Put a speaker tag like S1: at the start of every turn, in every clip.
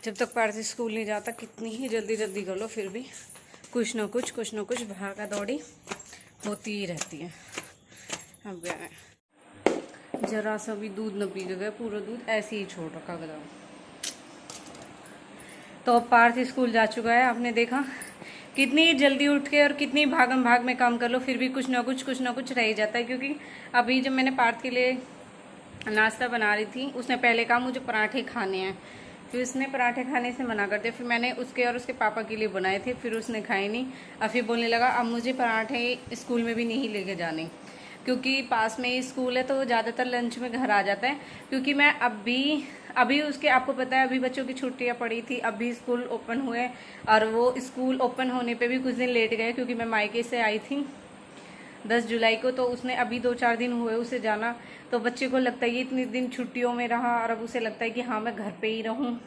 S1: जब तक पार्थ स्कूल नहीं जाता कितनी ही जल्दी जल्दी कर लो फिर भी कुछ ना कुछ भागा दौड़ी होती ही रहती है। अब जरा सा भी दूध न पी गया, पूरा दूध ऐसे ही छोड़ रखा गया। तो अब पार्थ स्कूल जा चुका है, आपने देखा कितनी जल्दी उठ के और कितनी भागम भाग में काम कर लो फिर भी कुछ ना कुछ रह ही जाता है। क्योंकि अभी जब मैंने पार्थ के लिए नाश्ता बना रही थी, उसने पहले कहा मुझे पराठे खाने हैं, फिर उसने पराठे खाने से मना कर दिया। फिर मैंने उसके और उसके पापा के लिए बनाए थे, फिर उसने खाए नहीं। अब फिर बोलने लगा अब मुझे पराठे स्कूल में भी नहीं लेके जाने, क्योंकि पास में ही स्कूल है तो वो ज़्यादातर लंच में घर आ जाता है। क्योंकि मैं अभी उसके, आपको पता है अभी बच्चों की छुट्टियां पड़ी थी, अभी स्कूल ओपन हुए और वो स्कूल ओपन होने पे भी कुछ दिन लेट गए, क्योंकि मैं मायके से आई थी 10 जुलाई को, तो उसने अभी 2-4 दिन हुए उसे जाना। तो बच्चे को लगता है ये इतने दिन छुट्टियों में रहा और अब उसे लगता है कि हाँ मैं घर पे ही रहूँ।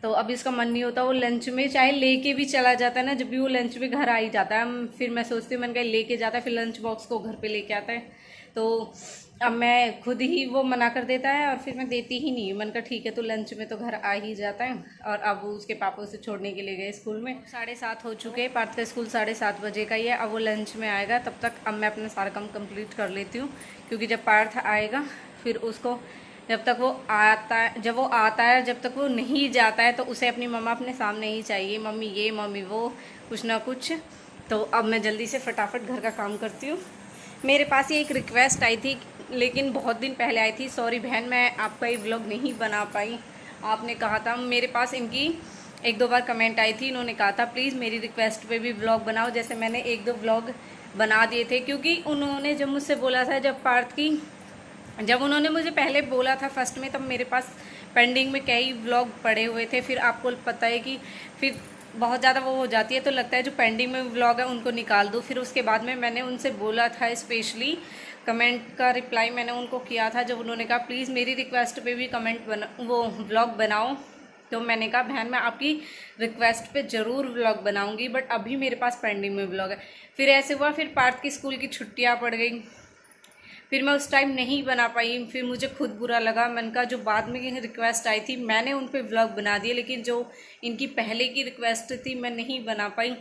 S1: तो अब इसका मन नहीं होता, वो लंच में चाहे लेके भी चला जाता है ना, जब भी वो लंच में घर आ ही जाता है, फिर मैं सोचती हूँ मैंने कहा लेके जाता है, फिर लंच बॉक्स को घर पे लेके आता है। तो अब मैं खुद ही, वो मना कर देता है और फिर मैं देती ही नहीं। मैंने कहा ठीक है तो लंच में तो घर आ ही जाता है। और अब उसके पापा उसे छोड़ने के लिए गए स्कूल में। 7:30 हो चुके हैं, पार्थ का स्कूल 7:30 बजे का ही है। अब वो लंच में आएगा, तब तक अब मैं अपना सारा काम कंप्लीट कर लेती हूँ। क्योंकि जब पार्थ आएगा फिर उसको, जब वो आता है जब तक वो नहीं जाता है तो उसे अपनी मम्मा अपने सामने ही चाहिए, मम्मी ये मम्मी वो, कुछ ना कुछ। तो अब मैं जल्दी से फटाफट घर का काम करती हूँ। मेरे पास ये एक रिक्वेस्ट आई थी, लेकिन बहुत दिन पहले आई थी, सॉरी बहन मैं आपका ये व्लॉग नहीं बना पाई। आपने कहा था, मेरे पास इनकी 1-2 बार कमेंट आई थी, इन्होंने कहा था प्लीज़ मेरी रिक्वेस्ट पे भी व्लॉग बनाओ। जैसे मैंने 1-2 व्लॉग बना दिए थे, क्योंकि उन्होंने जब मुझसे बोला था, जब उन्होंने मुझे पहले बोला था फर्स्ट में, तब मेरे पास पेंडिंग में कई व्लॉग पड़े हुए थे। फिर आपको पता है कि फिर बहुत ज़्यादा वो हो जाती है, तो लगता है जो पेंडिंग में व्लॉग है उनको निकाल दूँ। फिर उसके बाद में मैंने उनसे बोला था, स्पेशली कमेंट का रिप्लाई मैंने उनको किया था, जब उन्होंने कहा प्लीज़ मेरी रिक्वेस्ट पे भी वो व्लॉग बनाओ। तो मैंने कहा बहन मैं आपकी रिक्वेस्ट पे ज़रूर व्लॉग बनाऊंगी, बट अभी मेरे पास पेंडिंग में व्लॉग है। फिर ऐसे हुआ, फिर पार्थ की स्कूल की छुट्टियाँ पड़ गई, फिर मैं उस टाइम नहीं बना पाई। फिर मुझे खुद बुरा लगा, मैंने कहा जो बाद में रिक्वेस्ट आई थी मैंने उन पे व्लॉग बना दिए, लेकिन जो इनकी पहले की रिक्वेस्ट थी मैं नहीं बना पाई।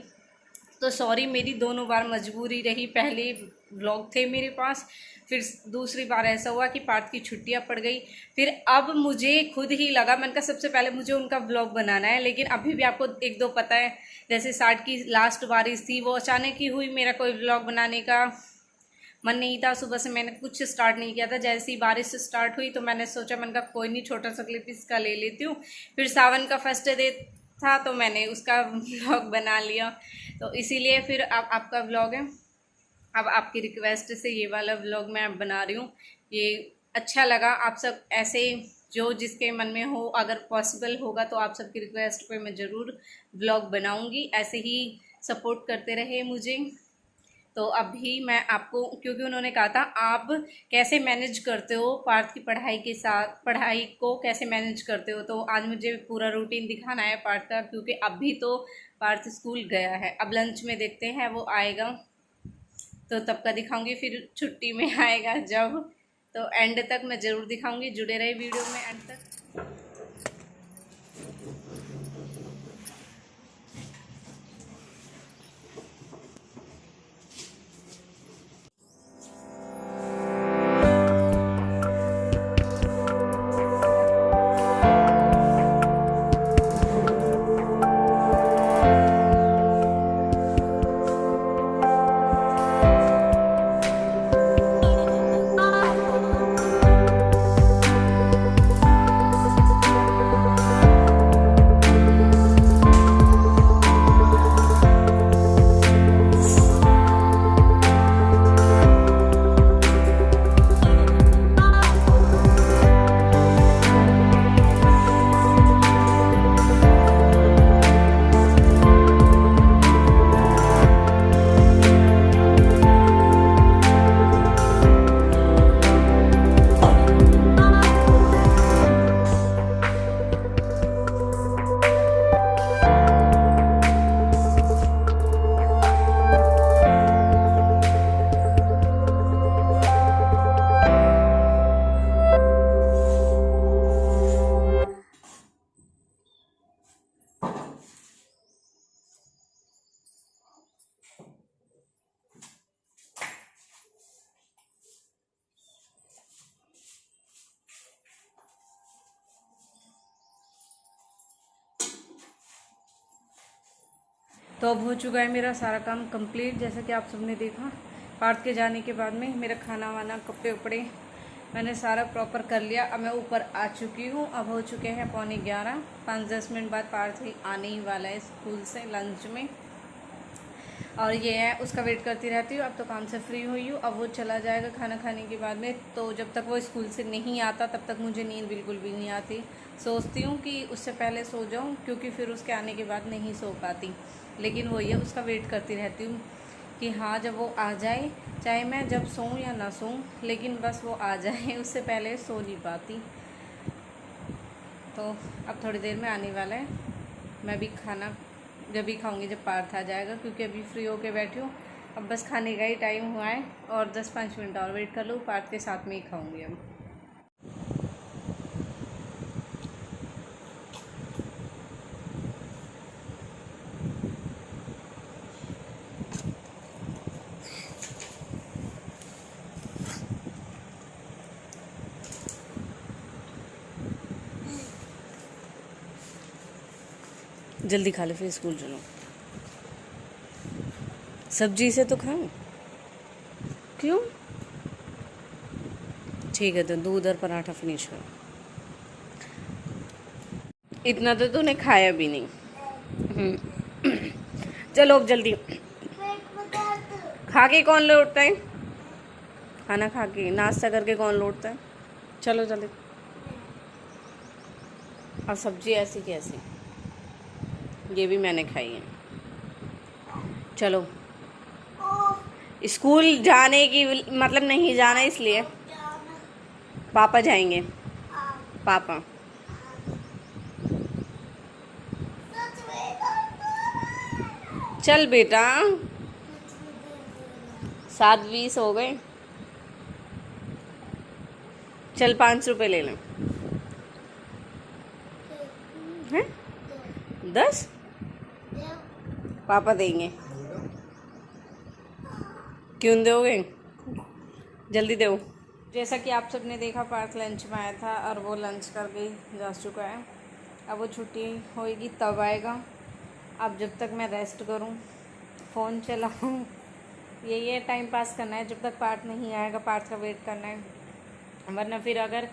S1: तो सॉरी, मेरी दोनों बार मजबूरी रही। पहले व्लॉग थे मेरे पास, फिर दूसरी बार ऐसा हुआ कि पार्थ की छुट्टियां पड़ गई। फिर अब मुझे खुद ही लगा, मैंने कहा सबसे पहले मुझे उनका व्लॉग बनाना है। लेकिन अभी भी आपको 1-2 पता है, जैसे 60 की लास्ट बारिश थी, वो अचानक ही हुई, मेरा कोई व्लॉग बनाने का मन नहीं था। सुबह से मैंने कुछ स्टार्ट नहीं किया था, जैसे ही बारिश स्टार्ट हुई तो मैंने सोचा, मैंने कहा कोई नहीं छोटा सा क्लिप इसका ले लेती हूँ। फिर सावन का फर्स्ट डे था तो मैंने उसका व्लॉग बना लिया। तो इसीलिए फिर अब आपका व्लॉग है, अब आपकी रिक्वेस्ट से ये वाला व्लॉग मैं बना रही हूँ। ये अच्छा लगा, आप सब ऐसे जो जिसके मन में हो, अगर पॉसिबल होगा तो आप सबकी रिक्वेस्ट पे मैं ज़रूर व्लॉग बनाऊँगी। ऐसे ही सपोर्ट करते रहे मुझे। तो अभी मैं आपको, क्योंकि उन्होंने कहा था आप कैसे मैनेज करते हो पार्थ की पढ़ाई के साथ, पढ़ाई को कैसे मैनेज करते हो, तो आज मुझे पूरा रूटीन दिखाना है पार्थ का। क्योंकि अभी तो पार्थ स्कूल गया है, अब लंच में देखते हैं वो आएगा तो तब का दिखाऊंगी, फिर छुट्टी में आएगा जब, तो एंड तक मैं ज़रूर दिखाऊंगी। जुड़े रहे वीडियो में एंड तक। तो अब हो चुका है मेरा सारा काम कंप्लीट, जैसा कि आप सबने देखा। पार्थ के जाने के बाद में मेरा खाना वाना कपड़े उपड़े मैंने सारा प्रॉपर कर लिया। अब मैं ऊपर आ चुकी हूँ। अब हो चुके हैं 11:15, 5-10 मिनट बाद पार्थ ही आने ही वाला है स्कूल से लंच में, और ये है उसका वेट करती रहती हूँ। अब तो काम से फ्री हुई हूँ, अब वो चला जाएगा खाना खाने के बाद में। तो जब तक वो स्कूल से नहीं आता तब तक मुझे नींद बिल्कुल भी नहीं आती। सोचती हूँ कि उससे पहले सो जाऊँ, क्योंकि फिर उसके आने के बाद नहीं सो पाती। लेकिन वही है, उसका वेट करती रहती हूँ कि हाँ जब वो आ जाए, चाहे मैं जब सोऊं या ना सोऊं, लेकिन बस वो आ जाए, उससे पहले सो नहीं पाती। तो अब थोड़ी देर में आने वाला है। मैं भी खाना जब भी खाऊंगी जब पार्थ आ जाएगा, क्योंकि अभी फ्री होके बैठी हूँ। अब बस खाने का ही टाइम हुआ है और 10-5 मिनट और वेट कर लूँ, पार्थ के साथ में ही खाऊंगी अब। जल्दी खा ले फिर स्कूल चलो। सब्जी से तो खाऊं, क्यों? ठीक है, तो दूध और पराठा फिनिश करो। इतना तो तूने खाया भी नहीं। चलो अब जल्दी खा के कौन लौटता है? खाना खा के नाश्ता करके कौन लौटता है? चलो जल्दी। और सब्जी ऐसी कैसी, ये भी मैंने खाई है। चलो, स्कूल जाने की मतलब नहीं जाना, इसलिए पापा जाएंगे। पापा चल बेटा, 7:20 हो गए। चल 5 रुपए ले लें। हैं? 10 पापा देंगे। क्यों दोगे? जल्दी दो। जैसा कि आप सबने देखा, पार्थ लंच में आया था और वो लंच करके जा चुका है। अब वो छुट्टी होएगी तब आएगा। अब जब तक मैं रेस्ट करूं, फ़ोन चलाऊं, यही है, टाइम पास करना है जब तक पार्थ नहीं आएगा। पार्थ का वेट करना है, वरना फिर अगर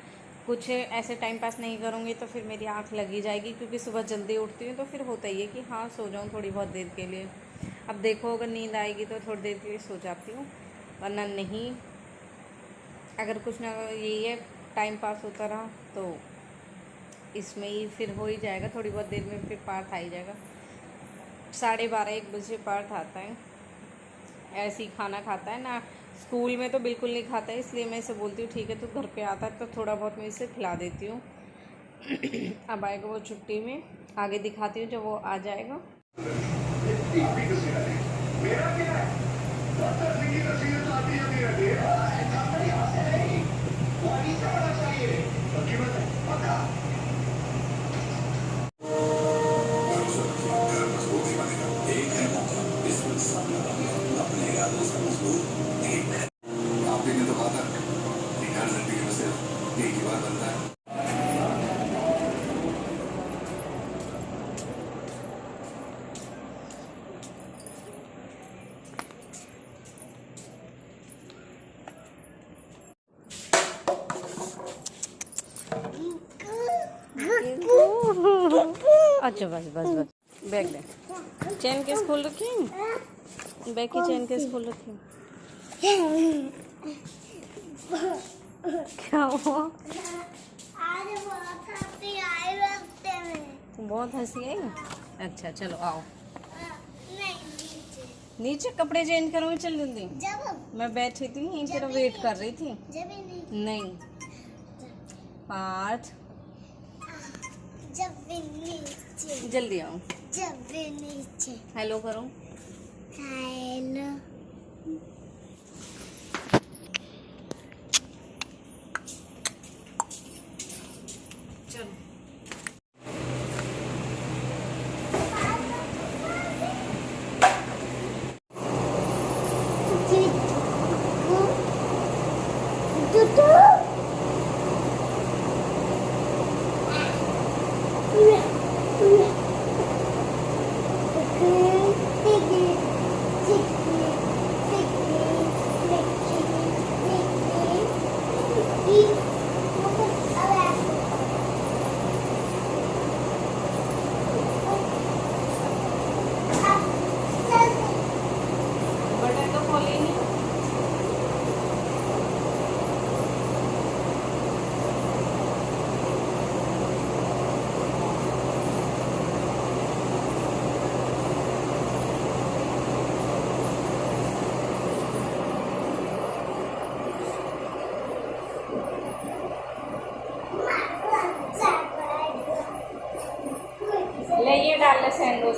S1: कुछ ऐसे टाइम पास नहीं करूँगी तो फिर मेरी आँख लगी जाएगी, क्योंकि सुबह जल्दी उठती हूँ तो फिर होता ही है कि हाँ सो जाऊँ थोड़ी बहुत देर के लिए। अब देखो, अगर नींद आएगी तो थोड़ी देर के लिए सो जाती हूँ, वरना नहीं। अगर कुछ ना यही है, टाइम पास होता रहा तो इसमें ही फिर हो ही जाएगा। थोड़ी बहुत देर में फिर पार्थ आ ही जाएगा। 12:30-1 बजे पार्थ आता है। ऐसे ही खाना खाता है ना, स्कूल में तो बिल्कुल नहीं खाता है, इसलिए मैं इसे बोलती हूँ ठीक है, तो घर पे आता है तो थोड़ा बहुत मैं इसे खिला देती हूँ। अब आएगा वो छुट्टी में, आगे दिखाती हूँ जब वो आ जाएगा। अच्छा बस बस बस, बैग दे। चैन केस खोल रखी है, बैग की चैन केस खोल रखी है। क्या हुआ?
S2: आज बहुत हंसी आई रास्ते में।
S1: बहुत हंसी आई? अच्छा चलो आओ।
S2: नहीं, नीचे।
S1: नीचे कपड़े चेंज करूँगी, चल जल्दी।
S2: जब
S1: मैं बैठी थी यहीं, तेरा वेट कर रही थी।
S2: जब नहीं,
S1: नहीं पार्थ,
S2: जब भी नीचे,
S1: जल्दी आओ।
S2: जब भी नीचे।
S1: हेलो करो।
S2: हेलो।
S1: चलो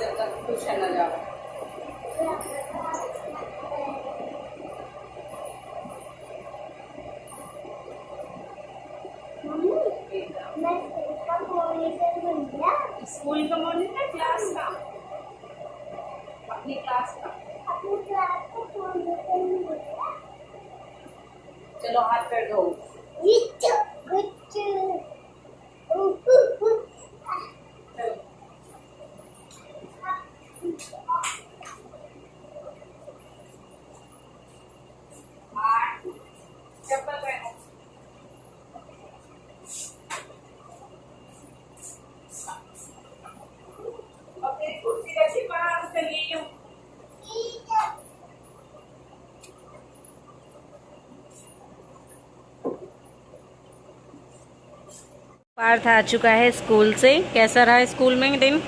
S1: जब तक ट्यूशन न जाओ। स्कूल का मॉनिटर, क्लास का, अपनी क्लास का। चलो हाथ पैर धो। चप्पल पहनो। अपनी कुर्सी रखी पड़ा कर यही हूँ। पार्थ आ चुका है स्कूल से। कैसा रहा स्कूल में दिन?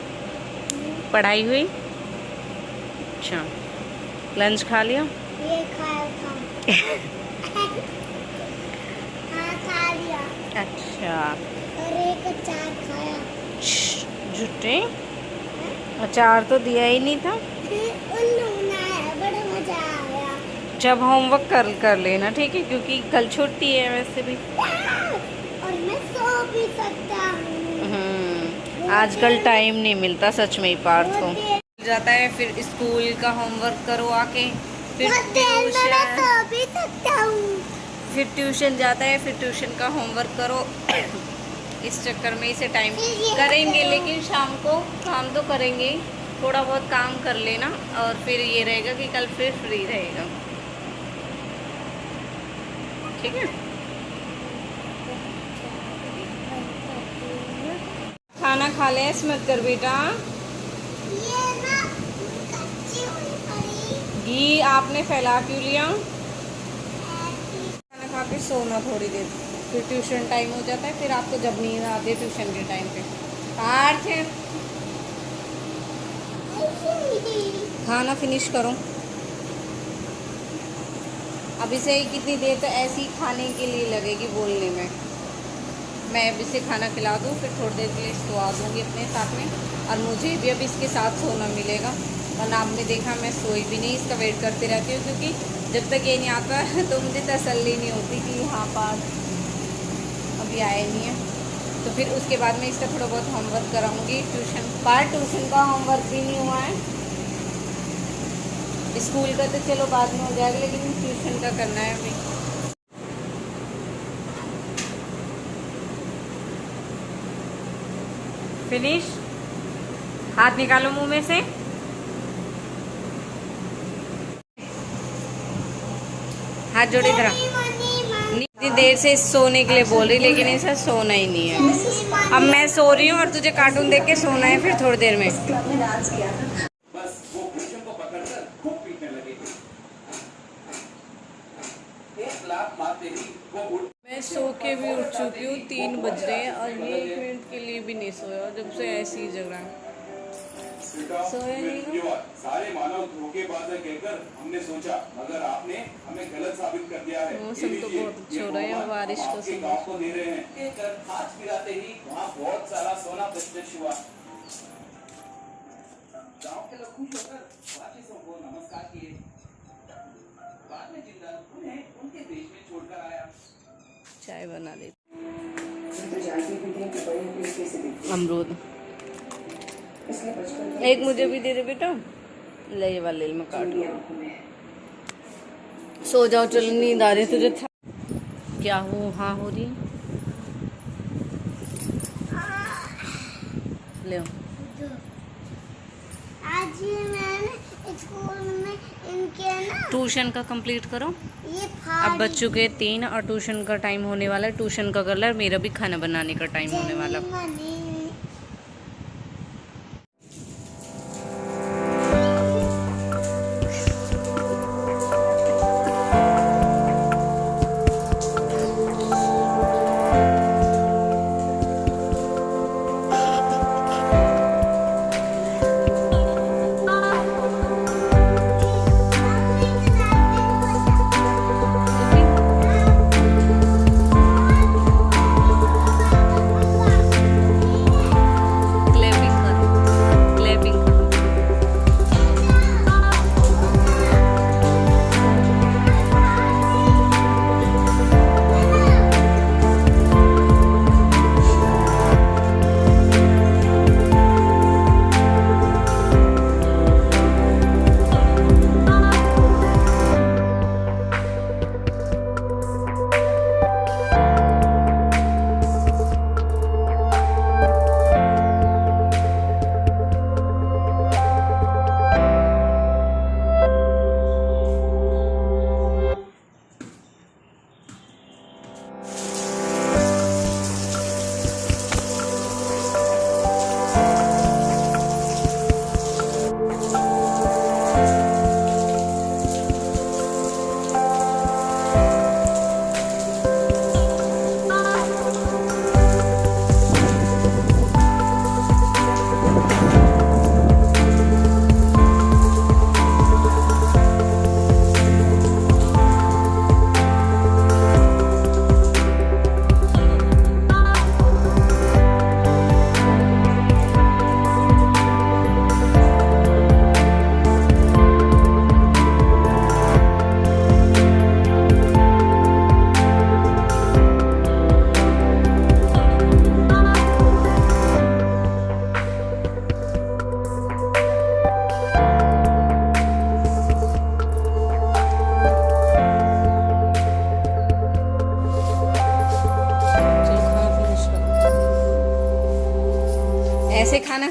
S1: पढ़ाई हुई? अच्छा, लंच खा लिया?
S2: ये खाया था। हाँ, खा लिया।
S1: अच्छा,
S2: और एक अचार खाया।
S1: झूठे, अचार तो दिया ही नहीं था।
S2: उल्लू बनाया, बड़ा मजा आया।
S1: जब होमवर्क कर लेना, ठीक है, क्योंकि कल छुट्टी है वैसे भी।
S2: और मैं सो भी सकता हूँ।
S1: आजकल टाइम नहीं मिलता सच में ही पार्थ को। जाता है, फिर स्कूल का होमवर्क करो आके, फिर ट्यूशन,
S2: सो भी सकता हूँ।
S1: फिर ट्यूशन जाता है, फिर ट्यूशन का होमवर्क करो। इस चक्कर में इसे टाइम करेंगे, लेकिन शाम को काम तो करेंगे, थोड़ा बहुत काम कर लेना, और फिर ये रहेगा कि कल फिर फ्री रहेगा। ठीक है, खाना खा ले, मत कर बेटा।
S2: ये ना कच्ची हुई पड़ी।
S1: घी आपने फैला क्यों लिया? खाना खा के सोना थोड़ी देर, फिर ट्यूशन टाइम हो जाता है, फिर आपको जब नींद आती है ट्यूशन के टाइम पे। पार्थ, खाना फिनिश करो। अब इसे कितनी देर तो ऐसी खाने के लिए लगेगी बोलने में। मैं अब इसे खाना खिला दूँ, फिर थोड़ी देर के लिए सुला दूँगी अपने साथ में, और मुझे भी अब इसके साथ सोना मिलेगा। और आपने देखा मैं सोई भी नहीं, इसका वेट करती रहती हूँ, क्योंकि जब तक ये नहीं आता तो मुझे तसल्ली नहीं होती कि हाँ पार्थ अभी आए नहीं है। तो फिर उसके बाद में इसका थोड़ा बहुत होमवर्क कराऊँगी। ट्यूशन का होमवर्क भी नहीं हुआ है। स्कूल का तो चलो बाद में हो जाएगा, लेकिन ट्यूशन का करना है अभी। फिनिश। हाथ निकालो मुंह में से। हाथ जोड़े इधर। इतनी देर से सोने के लिए बोल रही, लेकिन ऐसा सोना ही नहीं है। अब मैं सो रही हूँ और तुझे कार्टून देख के सोना है फिर थोड़ी देर में। मैं सो के भी उठ चुकी हूँ, 3 बज रहे हैं, और ये 1 मिनट के लिए भी नहीं सोया, जब से ऐसी ही जग रहा है। सोया नहीं ना?
S3: सारे मानव धोखेबाज है कहकर हमने सोचा, मगर आपने हमें गलत साबित कर दिया है।
S1: मौसम तो बहुत अच्छा हो रहा है, बारिश का समय
S3: को दे रहे हैं। हाथ गिराते ही वहाँ बहुत सारा सोना प्रत्यक्ष हुआ। गांव के लोग खुश होकर वाचिसों को नमस्कार किए। बाद में जिंदा उन्हें उनके देश में छोड़कर आया।
S1: चाय बना दे। अमरूद एक मुझे भी दे दे बेटा। ले ये वाले मैं काट लूँ। सो जाओ, चलो नींद आ रही है तुझे। क्या हो? हाँ हो रही है। ले
S2: आज मैंने स्कूल में इनके ना
S1: ट्यूशन का कंप्लीट करो।
S2: ये
S1: अब बच्चों के 3 और ट्यूशन का टाइम होने वाला है। ट्यूशन का कर लो, मेरा भी खाना बनाने का टाइम होने वाला।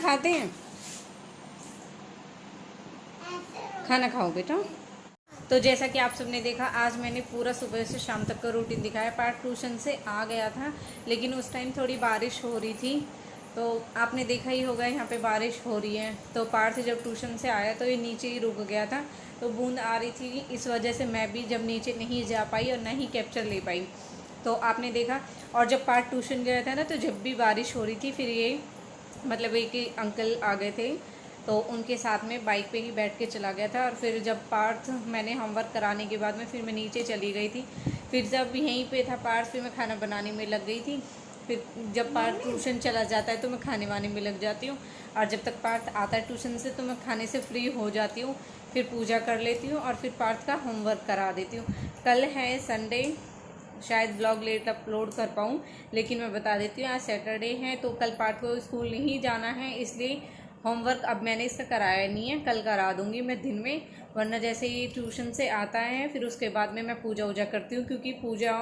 S1: खाते हैं? खाना खाओ बेटा। तो जैसा कि आप सबने देखा, आज मैंने पूरा सुबह से शाम तक का रूटीन दिखाया। पार्थ ट्यूशन से आ गया था, लेकिन उस टाइम थोड़ी बारिश हो रही थी, तो आपने देखा ही होगा यहाँ पे बारिश हो रही है। तो पार्थ जब ट्यूशन से आया तो ये नीचे ही रुक गया था, तो बूंद आ रही थी, इस वजह से मैं भी जब नीचे नहीं जा पाई और ना ही कैप्चर ले पाई। तो आपने देखा, और जब पार्थ ट्यूशन गया था ना, तो जब भी बारिश हो रही थी, फिर ये मतलब एक अंकल आ गए थे, तो उनके साथ में बाइक पे ही बैठ के चला गया था। और फिर जब पार्थ मैंने होमवर्क कराने के बाद में फिर मैं नीचे चली गई थी। फिर जब यहीं पे था पार्थ, फिर मैं खाना बनाने में लग गई थी। फिर जब पार्थ ट्यूशन चला जाता है तो मैं खाने वाने में लग जाती हूँ, और जब तक पार्थ आता है ट्यूशन से तो मैं खाने से फ्री हो जाती हूँ। फिर पूजा कर लेती हूँ और फिर पार्थ का होमवर्क करा देती हूँ। कल है संडे, शायद ब्लॉग लेट अपलोड कर पाऊँ, लेकिन मैं बता देती हूँ आज सैटरडे है, तो कल पार्थ को स्कूल नहीं जाना है, इसलिए होमवर्क अब मैंने इसका कराया नहीं है, कल करा दूँगी मैं दिन में। वरना जैसे ही ट्यूशन से आता है फिर उसके बाद में मैं पूजा वूजा करती हूँ, क्योंकि पूजा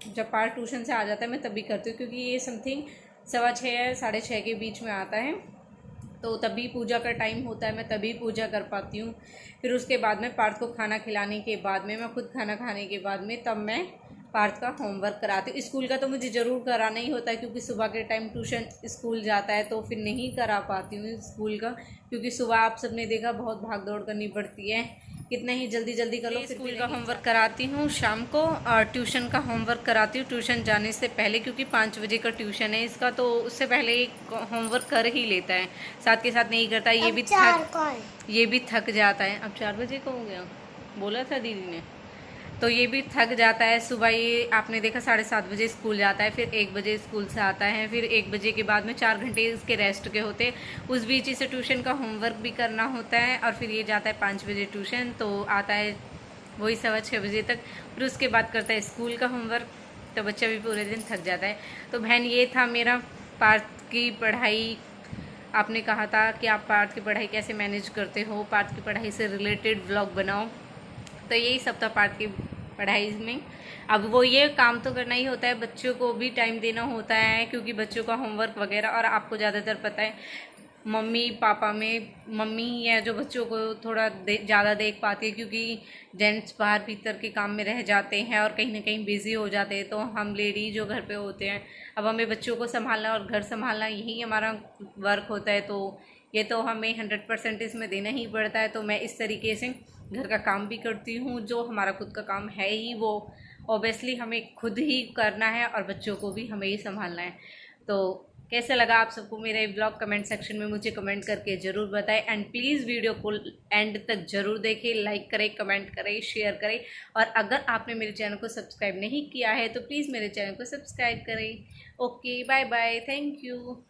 S1: जब पार्थ ट्यूशन से आ जाता है मैं तभी करती हूँ, क्योंकि ये समथिंग 6:15 6:30 के बीच में आता है, तो तभी पूजा का टाइम होता है, मैं तभी पूजा कर पाती हूँ। फिर उसके बाद में पार्थ को खाना खिलाने के बाद में, मैं खुद खाना खाने के बाद में, तब मैं पार्थ का होमवर्क कराती हूँ। स्कूल का तो मुझे ज़रूर कराना ही होता है, क्योंकि सुबह के टाइम ट्यूशन स्कूल जाता है, तो फिर नहीं करा पाती हूँ स्कूल का, क्योंकि सुबह आप सबने देखा बहुत भाग दौड़ करनी पड़ती है, कितना ही जल्दी जल्दी कर लो। स्कूल का होमवर्क कराती हूँ शाम को, और ट्यूशन का होमवर्क कराती हूँ ट्यूशन जाने से पहले, क्योंकि 5 बजे का ट्यूशन है इसका, तो उससे पहले एक होमवर्क कर ही लेता है, साथ के साथ नहीं करता। ये भी थक जाता है। अब 4 बजे का हो गया, बोला था दीदी ने, तो ये भी थक जाता है। सुबह ये आपने देखा 7:30 बजे स्कूल जाता है, फिर 1 बजे स्कूल से आता है, फिर 1 बजे के बाद में 4 घंटे इसके रेस्ट के होते हैं, उस बीच इसे ट्यूशन का होमवर्क भी करना होता है, और फिर ये जाता है 5 बजे ट्यूशन, तो आता है वही 6:15 बजे तक, फिर उसके बाद करता है स्कूल का होमवर्क, तो बच्चा भी पूरे दिन थक जाता है। तो बहन, ये था मेरा पार्थ की पढ़ाई। आपने कहा था कि आप पार्थ की पढ़ाई कैसे मैनेज करते हो, पार्थ की पढ़ाई से रिलेटेड व्लॉग बनाओ, तो यही सब था पार्थ की पढ़ाई में। अब वो ये काम तो करना ही होता है, बच्चों को भी टाइम देना होता है, क्योंकि बच्चों का होमवर्क वगैरह, और आपको ज़्यादातर पता है मम्मी पापा में मम्मी ही है जो बच्चों को थोड़ा ज़्यादा देख पाती है, क्योंकि जेंट्स बाहर भीतर के काम में रह जाते हैं और कहीं ना कहीं बिज़ी हो जाते हैं, तो हम लेडी जो घर पे होते हैं, अब हमें बच्चों को संभालना और घर संभालना यही हमारा वर्क होता है, तो ये तो हमें 100% इसमें देना ही पड़ता है। तो मैं इस तरीके से घर का काम भी करती हूँ, जो हमारा खुद का काम है ही वो ऑब्वियसली हमें खुद ही करना है, और बच्चों को भी हमें ही संभालना है। तो कैसा लगा आप सबको मेरा ये ब्लॉग, कमेंट सेक्शन में मुझे कमेंट करके ज़रूर बताएं, एंड प्लीज़ वीडियो को एंड तक ज़रूर देखें, लाइक करें, कमेंट करें, शेयर करें, और अगर आपने मेरे चैनल को सब्सक्राइब नहीं किया है तो प्लीज़ मेरे चैनल को सब्सक्राइब करें। Okay, bye bye, thank you.